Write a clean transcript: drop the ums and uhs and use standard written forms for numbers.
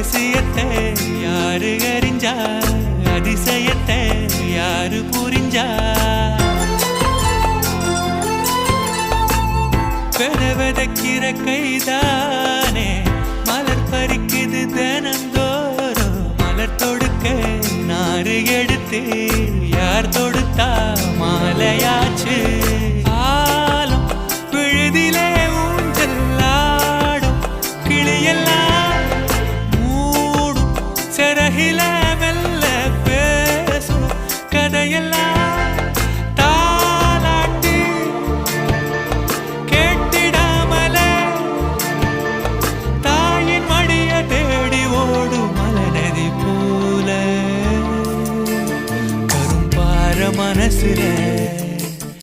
ரகசியத்தை யாரு அறிஞ்சா அதிசயத்தை யாரு புரிஞ்சா விதக்கிற கைதானே மலர் பறிக்குது தினந்தோறும் மலர் தொடுக்க நாறு எடுத்து யார் தொடுத்தா மாலையாச்சு